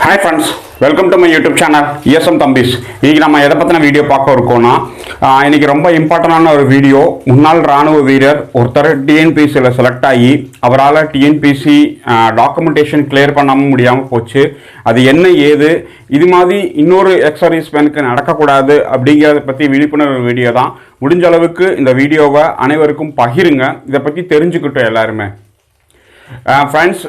Hi friends, welcome to my YouTube channel ESM Thambis. இன்னைக்கு நம்ம எதை பத்தின வீடியோ பார்க்க இருக்கோம்னா இன்னைக்கு ரொம்ப இம்பார்ட்டன்டான ஒரு வீடியோ. முன்னாள் ராணுவ வீரர் ஒருத்தர் டிஎன்பிசியில் செலக்ட் ஆகி அவரால் டிஎன்பிசி டாக்குமெண்டேஷன் கிளியர் பண்ணாமல் முடியாமல் போச்சு. அது என்ன ஏது இது மாதிரி இன்னொரு எக்ஸர்வீஸ் மேனுக்கு நடக்கக்கூடாது அப்படிங்கிறத பற்றி விழிப்புணர்வு வீடியோ தான். முடிஞ்ச அளவுக்கு இந்த வீடியோவை அனைவருக்கும் பகிருங்க. இதை பற்றி தெரிஞ்சுக்கிட்டோம் எல்லாருமே. ஃப்ரெண்ட்ஸ்,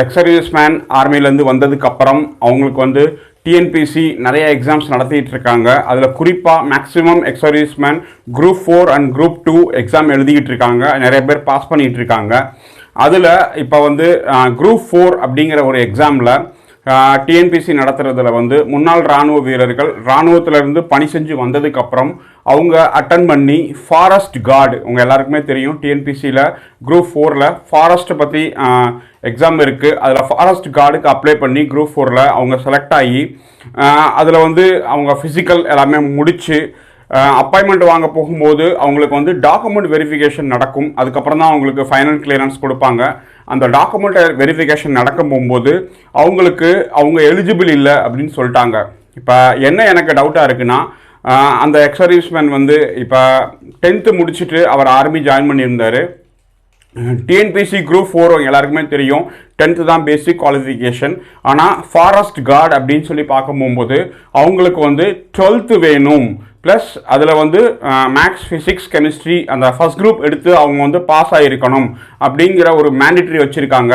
எக்ஸர்வீஸ் மேன் ஆர்மியிலேருந்து வந்ததுக்கப்புறம் அவங்களுக்கு வந்து டிஎன்பிசி நிறைய எக்ஸாம்ஸ் நடத்திட்டு இருக்காங்க. அதில் குறிப்பாக maximum ex-service man group 4 and group 2 exam எழுதிக்கிட்டு இருக்காங்க. நிறைய பேர் பாஸ் பண்ணிகிட்டு இருக்காங்க. அதில் இப்போ வந்து குரூப் 4 அப்படிங்கிற ஒரு எக்ஸாமில் டிஎன்பிசி நடத்துறதுல வந்து முன்னாள் இராணுவ வீரர்கள் இராணுவத்திலேருந்து பணி செஞ்சு வந்ததுக்கப்புறம் அவங்க அட்டன் பண்ணி ஃபாரஸ்ட் கார்டு, உங்கள் எல்லாருக்குமே தெரியும் டிஎன்பிசியில் குரூப் 4ல் ஃபாரஸ்ட்டை பற்றி எக்ஸாம் இருக்குது. அதில் ஃபாரஸ்ட் கார்டுக்கு அப்ளை பண்ணி குரூப் 4ல் அவங்க செலக்ட் ஆகி அதில் வந்து அவங்க ஃபிசிக்கல் எல்லாமே முடித்து அப்பாயின்மெண்ட் வாங்க போகும்போது அவங்களுக்கு வந்து டாக்குமெண்ட் வெரிஃபிகேஷன் நடக்கும். அதுக்கப்புறம் தான் அவங்களுக்கு ஃபைனல் கிளியரன்ஸ் கொடுப்பாங்க. அந்த டாக்குமெண்ட் வெரிஃபிகேஷன் நடக்கும் போகும்போது அவங்க எலிஜிபிள் இல்லை அப்படின்னு சொல்லிட்டாங்க. இப்போ என்ன எனக்கு டவுட்டாக இருக்குன்னா, அந்த எக்ஸர்வீஸ்மேன் வந்து இப்போ 10th முடிச்சுட்டு அவர் ஆர்மி ஜாயின் பண்ணியிருந்தார். டிஎன்பிசி குரூப் 4 எல்லாருக்குமே தெரியும் 10th தான் பேசிக் குவாலிஃபிகேஷன். ஆனால் ஃபாரஸ்ட் கார்டு அப்படின்னு சொல்லி பார்க்க போகும்போது அவங்களுக்கு வந்து 12th வேணும். ப்ளஸ் அதில் வந்து மேக்ஸ், ஃபிசிக்ஸ், கெமிஸ்ட்ரி அந்த ஃபஸ்ட் குரூப் எடுத்து அவங்க வந்து பாஸ் ஆகிருக்கணும் அப்படிங்கிற ஒரு மேண்டிட்ரி வச்சுருக்காங்க.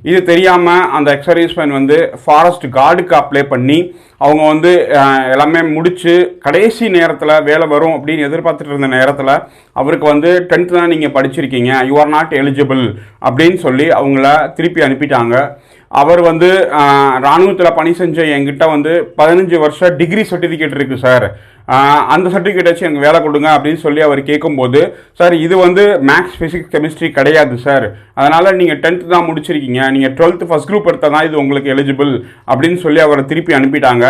இது தெரியாமல் அந்த எக்ஸர்வீஸ்மேன் வந்து ஃபாரஸ்ட் கார்டுக்கு அப்ளை பண்ணி அவங்க வந்து எல்லாமே முடித்து கடைசி நேரத்தில் வேலை வரும் அப்படின்னு எதிர்பார்த்துட்டு இருந்த நேரத்தில் அவருக்கு வந்து 10th தான் நீங்கள் படிச்சிருக்கீங்க, யூ ஆர் நாட் எலிஜிபிள் அப்படின்னு சொல்லி அவங்கள திருப்பி அனுப்பிட்டாங்க. அவர் வந்து இராணுவத்தில் பணி செஞ்ச என்கிட்ட வந்து 15 வருஷம் டிகிரி சர்டிஃபிகேட் இருக்குது சார், அந்த சர்டிஃபிகேட் வச்சு எனக்கு வேலை கொடுங்க அப்படின்னு சொல்லி அவர் கேட்கும்போது, சார் இது வந்து மேக்ஸ், ஃபிசிக்ஸ், கெமிஸ்ட்ரி கிடையாது சார், அதனால் நீங்கள் 10th தான் முடிச்சிருக்கீங்க, நீங்கள் 12th ஃபஸ்ட் குரூப் எடுத்தால் தான் இது உங்களுக்கு எலிஜிபிள் அப்படின்னு சொல்லி அவரை திருப்பி அனுப்பிட்டாங்க.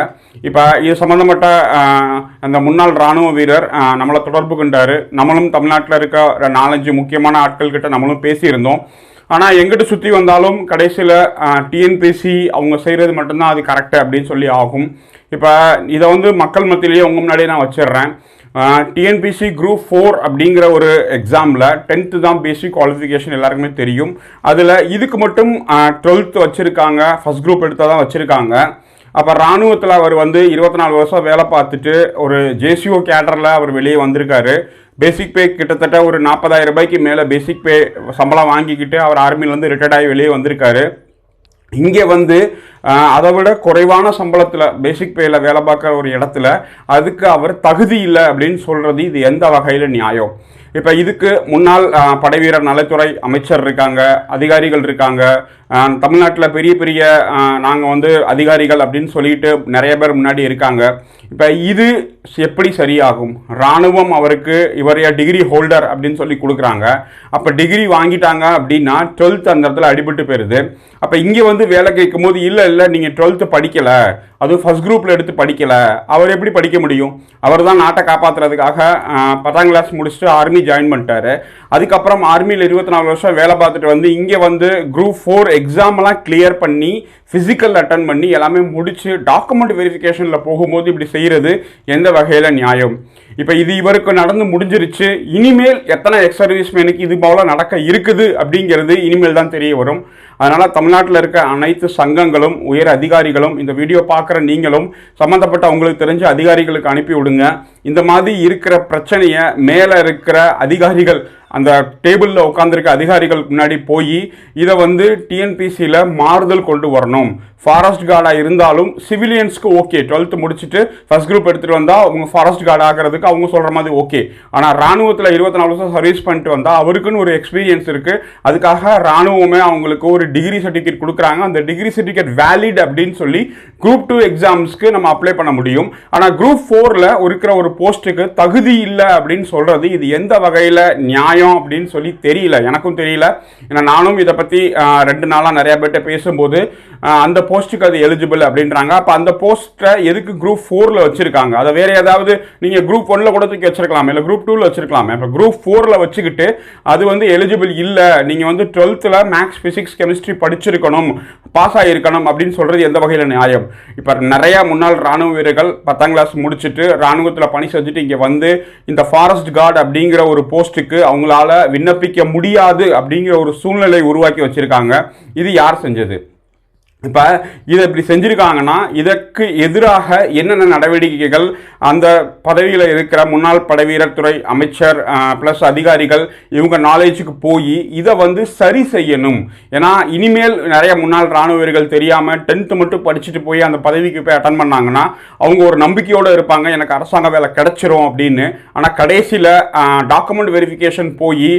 இப்போ இது சம்மந்தப்பட்ட அந்த முன்னாள் இராணுவ வீரர் நம்மளை தொடர்பு கொண்டார். நம்மளும் தமிழ்நாட்டில் இருக்க 4-5 முக்கியமான ஆட்கள்கிட்ட நம்மளும் பேசியிருந்தோம். ஆனால் எங்கிட்ட சுற்றி வந்தாலும் கடைசியில் டிஎன்பிசி அவங்க செய்கிறது மட்டும்தான் அது கரெக்டு அப்படின்னு சொல்லி ஆகும். இப்போ இதை வந்து மக்கள் மத்தியிலேயே உங்கள் முன்னாடியே நான் வச்சிடுறேன். டிஎன்பிசி குரூப் 4 அப்படிங்கிற ஒரு எக்ஸாமில் 10th தான் பேசிக் குவாலிஃபிகேஷன் எல்லாருக்குமே தெரியும். அதில் இதுக்கு மட்டும் 12th வச்சுருக்காங்க, ஃபஸ்ட் குரூப் எடுத்தால் தான் வச்சுருக்காங்க. அப்போ இராணுவத்தில் அவர் வந்து 24 வருஷம் வேலை பார்த்துட்டு ஒரு ஜேசிஓ கேடரில் அவர் வெளியே வந்திருக்காரு. பேசிக் பே கிட்டத்தட்ட ஒரு 40,000 ரூபாய்க்கு மேலே பேசிக் பே சம்பளம் வாங்கிக்கிட்டு அவர் ஆர்மியிலேருந்து ரிட்டையர்ட் ஆகி வெளியே வந்திருக்காரு. இங்கே வந்து அதை விட குறைவான சம்பளத்தில் பேசிக் பேயில் வேலை பார்க்குற ஒரு இடத்துல அதுக்கு அவர் தகுதி இல்லை அப்படின்னு சொல்கிறது இது எந்த வகையில் நியாயம்? இப்போ இதுக்கு முன்னாள் படைவீரர் நலத்துறை அமைச்சர் இருக்காங்க, அதிகாரிகள் இருக்காங்க, தமிழ்நாட்டில் பெரிய பெரிய நாங்கள் வந்து அதிகாரிகள் அப்படின்னு சொல்லிட்டு நிறைய பேர் முன்னாடி இருக்காங்க. இப்போ இது எப்படி சரியாகும்? இராணுவம் அவருக்கு இவரைய டிகிரி ஹோல்டர் அப்படின்னு சொல்லி கொடுக்குறாங்க. அப்போ டிகிரி வாங்கிட்டாங்க அப்படின்னா 12th அந்த இடத்துல அடிபட்டு போயிடுது. அப்போ இங்கே வந்து வேலை கேட்கும் போது இல்லை நீங்கள் 12th படிக்கலை, அதுவும் ஃபஸ்ட் குரூப்பில் எடுத்து படிக்கலை, அவர் எப்படி படிக்க முடியும்? அவர் தான் நாட்டை காப்பாற்றுறதுக்காக 10ஆம் கிளாஸ் முடிச்சுட்டு ஆர்மி ஜாயின் பண்ணிட்டாரு. அதுக்கப்புறம் ஆர்மியில் 24 வருஷம் வேலை பார்த்துட்டு வந்து இங்கே வந்து குரூப் 4 எக்ஸாம்லாம் கிளியர் பண்ணி ஃபிசிக்கல் அட்டன் பண்ணி எல்லாமே முடித்து டாக்குமெண்ட் வெரிஃபிகேஷனில் போகும்போது இப்படி செய்கிறது எந்த வகையில் நியாயம்? இப்போ இது இவருக்கு நடந்து முடிஞ்சிருச்சு. இனிமேல் எத்தனை எக்ஸர்வீஸ்மேனுக்கு இது போல நடக்க இருக்குது அப்படிங்கிறது இனிமேல் தான் தெரிய வரும். அதனால் தமிழ்நாட்டில் இருக்க அனைத்து சங்கங்களும் உயர் அதிகாரிகளும் இந்த வீடியோ பார்க்குற நீங்களும் சம்மந்தப்பட்ட உங்களுக்கு தெரிஞ்ச அதிகாரிகளுக்கு அனுப்பி விடுங்க. இந்த மாதிரி இருக்கிற பிரச்சனையை மேலே இருக்கிற அதிகாரிகள், அந்த டேபிளில் உட்காந்துருக்க அதிகாரிகளுக்கு முன்னாடி போய் இதை வந்து டிஎன்பிசியில் மாறுதல் கொண்டு வரணும். ஃபாரஸ்ட் கார்டாக இருந்தாலும் சிவிலியன்ஸ்க்கு ஓகே, 12th முடிச்சுட்டு ஃபஸ்ட் குரூப் எடுத்துகிட்டு வந்தால் அவங்க ஃபாரஸ்ட் கார்டு ஆகிறதுக்கு அவங்க சொல்கிற மாதிரி ஓகே. ஆனால் இராணுவத்தில் 24 வருஷம் சர்வீஸ் பண்ணிட்டு வந்தால் அவருக்குன்னு ஒரு எக்ஸ்பீரியன்ஸ் இருக்குது. அதுக்காக இராணுவமே அவங்களுக்கு ஒரு டிகிரி சர்டிஃபிகேட் கொடுக்குறாங்க. அந்த டிகிரி சர்டிஃபிகேட் வேலிட் அப்படின்னு சொல்லி குரூப் 2 எக்ஸாம்ஸ்க்கு நம்ம அப்ளை பண்ண முடியும். ஆனால் குரூப் 4ல் இருக்கிற ஒரு போஸ்ட்டுக்கு தகுதி இல்லை அப்படின்னு சொல்கிறது இது எந்த வகையில் நியாயம் நியாயம் அப்படின்னு சொல்லி தெரியல, எனக்கும் தெரியல. ஏன்னா நானும் இதை பற்றி 2 நாளாக நிறைய பேர்கிட்ட பேசும்போது அந்த போஸ்ட்டுக்கு அது எலிஜிபிள் அப்படின்றாங்க. அப்போ அந்த போஸ்ட்டை எதுக்கு குரூப் 4ல் வச்சுருக்காங்க? அதை வேறு ஏதாவது நீங்கள் குரூப் 1ல் கூட தூக்கி வச்சிருக்கலாம், இல்லை குரூப் 2ல் வச்சிருக்கலாம். இப்போ குரூப் 4ல் வச்சுக்கிட்டு அது வந்து எலிஜிபிள் இல்லை, நீங்கள் வந்து 12th மேக்ஸ் ஃபிசிக்ஸ் கெமிஸ்ட்ரி படிச்சிருக்கணும், பாஸ் ஆகியிருக்கணும் அப்படின்னு சொல்கிறது எந்த வகையில் நியாயம்? இப்போ நிறையா முன்னாள் ராணுவ வீரர்கள் 10ஆம் கிளாஸ் முடிச்சுட்டு ராணுவத்தில் பணி செஞ்சுட்டு இங்கே வந்து இந்த ஃபாரஸ்ட் கார்டு அப்படிங்கிற ஒரு போஸ்ட்டுக்கு அவங்களால விண்ணப்பிக்க முடியாது அப்படிங்கிற ஒரு சூழ்நிலை உருவாக்கி வச்சிருக்காங்க. இது யார் செஞ்சது? இப்போ இதை இப்படி செஞ்சுருக்காங்கன்னா இதற்கு எதிராக என்னென்ன நடவடிக்கைகள் அந்த பதவியில் இருக்கிற முன்னாள் படைவீரர் துறை அமைச்சர் ப்ளஸ் அதிகாரிகள் இவங்க நாலேஜுக்கு போய் இதை வந்து சரி செய்யணும். ஏன்னா இனிமேல் நிறைய முன்னாள் இராணுவ வீரர்கள் தெரியாமல் 10th மட்டும் படிச்சுட்டு போய் அந்த பதவிக்கு போய் அட்டன் பண்ணாங்கன்னா அவங்க ஒரு நம்பிக்கையோடு இருப்பாங்க, எனக்கு அரசாங்க வேலை கிடைச்சிரும் அப்படின்னு. ஆனால் கடைசியில் டாக்குமெண்ட் வெரிஃபிகேஷன் போய்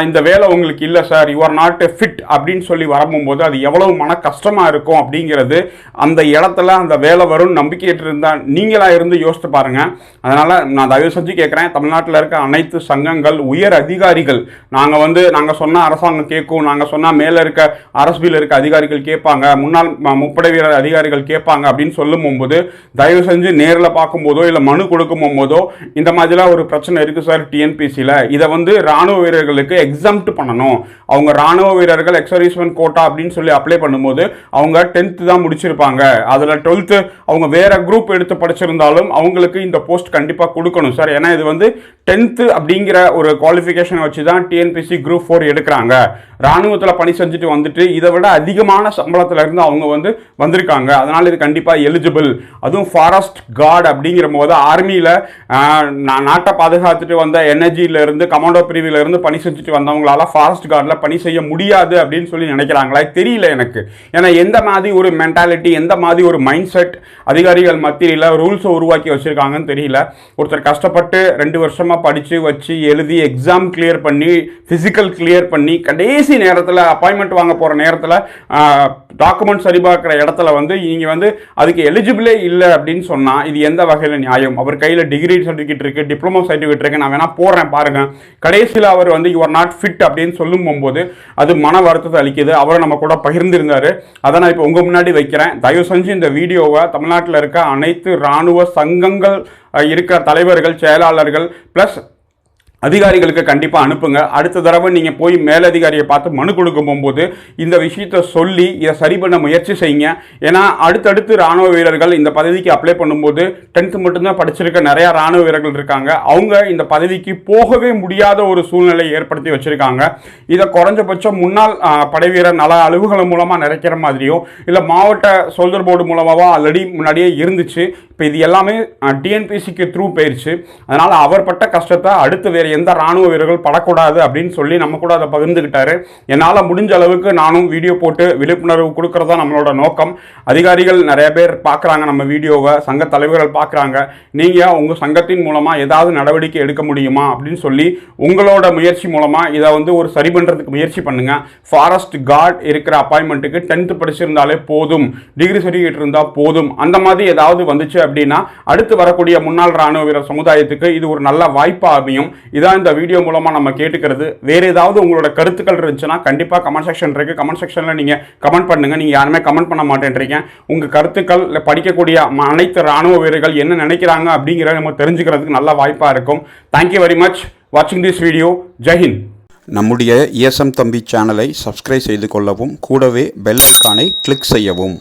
இந்த வேலை உங்களுக்கு இல்லை sir, you are not fit அப்படின்னு சொல்லி வரும்போது அது எவ்வளவு மன கஷ்டமாக இருக்கும் அப்படிங்கிறது அந்த இடத்துல அந்த வேலை வரும் நம்பிக்கையிட்டு இருந்தால் நீங்களா இருந்து யோசித்து பாருங்க. அதனால நான் தயவு செஞ்சு கேட்குறேன், தமிழ்நாட்டில் இருக்க அனைத்து சங்கங்கள் உயர் அதிகாரிகள் நாங்கள் சொன்னால் அரசாங்கம் கேட்கும், நாங்கள் சொன்னால் மேலே இருக்க அரசியல் இருக்க அதிகாரிகள் கேட்பாங்க, முன்னாள் முப்படை வீரர் அதிகாரிகள் கேட்பாங்க அப்படின்னு சொல்லும் போது தயவு செஞ்சு நேரில் பார்க்கும்போதோ இல்லை மனு கொடுக்கும் போதோ இந்த மாதிரிலாம் ஒரு பிரச்சனை இருக்குது சார் டிஎன்பிசியில், இதை வந்து ராணுவ வீரர்களுக்கு எக்ஸம்ட் பண்ணணும். அவங்க ராணுவ வீரர்கள் எக்ஸர்வீஸ்மென் கோட்டா அப்படின்னு சொல்லி அப்ளை பண்ணும்போது அவங்க 10th தான் முடிச்சிருப்பாங்க, அதில் 12th அவங்க வேற குரூப் எடுத்து படிச்சிருந்தாலும் அவங்களுக்கு இந்த போஸ்ட் கண்டிப்பாக கொடுக்கணும் சார். ஏன்னா இது வந்து 10th அப்படிங்கிற ஒரு குவாலிஃபிகேஷன் வச்சு தான் டிஎன்பிசி குரூப் 4 எடுக்கிறாங்க. ராணுவத்தில் பணி செஞ்சுட்டு வந்துட்டு இதை விட அதிகமான சம்பளத்தில் இருந்து அவங்க வந்திருக்காங்க. அதனால் இது கண்டிப்பாக எலிஜிபிள். அதுவும் ஃபாரஸ்ட் கார்டு அப்படிங்கிற போது ஆர்மியில் நாட்டை பாதுகாத்துட்டு வந்த எனர்ஜியிலிருந்து கமாண்டோ பிரிவிலிருந்து பணி செஞ்சுட்டு வந்தவங்களால ஃபாரஸ்ட் கார்டில் பணி செய்ய முடியாது அப்படின்னு சொல்லி நினைக்கிறாங்களா தெரியல எனக்கு. ஏன்னா எந்த மாதிரி ஒரு மென்டாலிட்டி, எந்த மாதிரி ஒரு மைண்ட் செட் அதிகாரிகள் மத்தியில் ரூல்ஸை உருவாக்கி வச்சுருக்காங்கன்னு தெரியல. ஒருத்தர் கஷ்டப்பட்டு 2 வருஷமாக படித்து வச்சு எழுதி எக்ஸாம் கிளியர் பண்ணி ஃபிசிக்கல் கிளியர் பண்ணி கடைசி நேரத்தில் அப்பாயின்மெண்ட் வாங்க போகிற நேரத்தில் டாக்குமெண்ட் சரிபார்க்குற இடத்துல நீங்கள் அதுக்கு எலிஜிபிளே இல்லை அப்படின்னு சொன்னால் இது எந்த வகையில் நியாயம்? அவர் கையில் டிகிரி சர்டிஃபிகேட் இருக்குது, டிப்ளமோ சர்டிஃபிகேட் இருக்குது, நான் வேணால் போடுறேன் பாருங்கள், கடைசியில் அவர் யூ ஆர் நாட் ஃபிட் அப்படின்னு சொல்லும் போது அது மன வருத்தத்தை அளிக்குது. அவரை நம்ம கூட பகிர்ந்திருந்தார், அதை நான் இப்போ உங்கள் முன்னாடி வைக்கிறேன். தயவு செஞ்சு இந்த வீடியோவை தமிழ்நாட்டில் இருக்க அனைத்து இராணுவ சங்கங்கள் இருக்கிற தலைவர்கள், செயலாளர்கள் ப்ளஸ் அதிகாரிகளுக்கு கண்டிப்பாக அனுப்புங்க. அடுத்த தடவை நீங்கள் போய் மேலதிகாரியை பார்த்து மனு கொடுக்கும் போகும்போது இந்த விஷயத்தை சொல்லி இதை சரி பண்ண முயற்சி செய்யுங்க. ஏன்னா அடுத்தடுத்து ராணுவ வீரர்கள் இந்த பதவிக்கு அப்ளை பண்ணும்போது 10th மட்டும்தான் படிச்சிருக்க நிறையா ராணுவ வீரர்கள் இருக்காங்க. அவங்க இந்த பதவிக்கு போகவே முடியாத ஒரு சூழ்நிலை ஏற்படுத்தி வச்சுருக்காங்க. இதை குறைஞ்சபட்சம் முன்னாள் படை வீரர் நல அலுவலகம் மூலமாக நிறைக்கிற மாதிரியோ இல்லை மாவட்ட சோல்ஜர் போர்டு மூலமாகவோ ஆல்ரெடி முன்னாடியே இருந்துச்சு. இப்போ இது எல்லாமே டிஎன்பிசிக்கு த்ரூ போயிடுச்சு. அதனால் அவர் பட்ட கஷ்டத்தை அடுத்து வேறு எந்த ராணுவ வீரர்கள் படக்கூடாது அப்படின்னு சொல்லி நம்ம கூட அதை பகிர்ந்துக்கிட்டாரு. என்னால் முடிஞ்ச அளவுக்கு நானும் வீடியோ போட்டு விழிப்புணர்வு கொடுக்கறதா நம்மளோட நோக்கம். அதிகாரிகள் நிறைய பேர் பார்க்குறாங்க நம்ம வீடியோவை, சங்க தலைவர்கள் பார்க்குறாங்க. நீங்கள் உங்கள் சங்கத்தின் மூலமாக ஏதாவது நடவடிக்கை எடுக்க முடியுமா அப்படின்னு சொல்லி உங்களோட முயற்சி மூலமாக இதை ஒரு சரி பண்ணுறதுக்கு முயற்சி பண்ணுங்கள். ஃபாரஸ்ட் கார்டு இருக்கிற அப்பாயின்மெண்ட்டுக்கு 10th படிச்சிருந்தாலே போதும், டிகிரி சர்டிஃபிகேட் இருந்தால் போதும். அந்த மாதிரி ஏதாவது வந்துச்சு அப்படின்னா அடுத்து வரக்கூடிய முன்னாள் ராணுவ வீரர் சமுதாயத்துக்கு இது ஒரு நல்ல வாய்ப்பாக அமையும். இதான் இந்த வீடியோ மூலமாக நம்ம கேட்டுக்கிறது. வேறு ஏதாவது உங்களோட கருத்துக்கள் இருந்துச்சுன்னா கண்டிப்பாக கமெண்ட் செக்ஷன் இருக்குது, கமெண்ட் செக்ஷனில் நீங்கள் கமெண்ட் பண்ணுங்கள். நீங்கள் யாருமே கமெண்ட் பண்ண மாட்டேன்றீங்க. உங்கள் கருத்துக்கள் படிக்கக்கூடிய அனைத்து ராணுவ வீரர்கள் என்ன நினைக்கிறாங்க அப்படிங்கிறத நம்ம தெரிஞ்சுக்கிறதுக்கு நல்ல வாய்ப்பாக இருக்கும். தேங்க்யூ வெரி மச் வாட்சிங் திஸ் வீடியோ. ஜெய்ஹிந்த். நம்முடைய ESM தம்பி சேனலை சப்ஸ்கிரைப் செய்து கொள்ளவும், கூடவே பெல் ஐக்கானை கிளிக் செய்யவும்.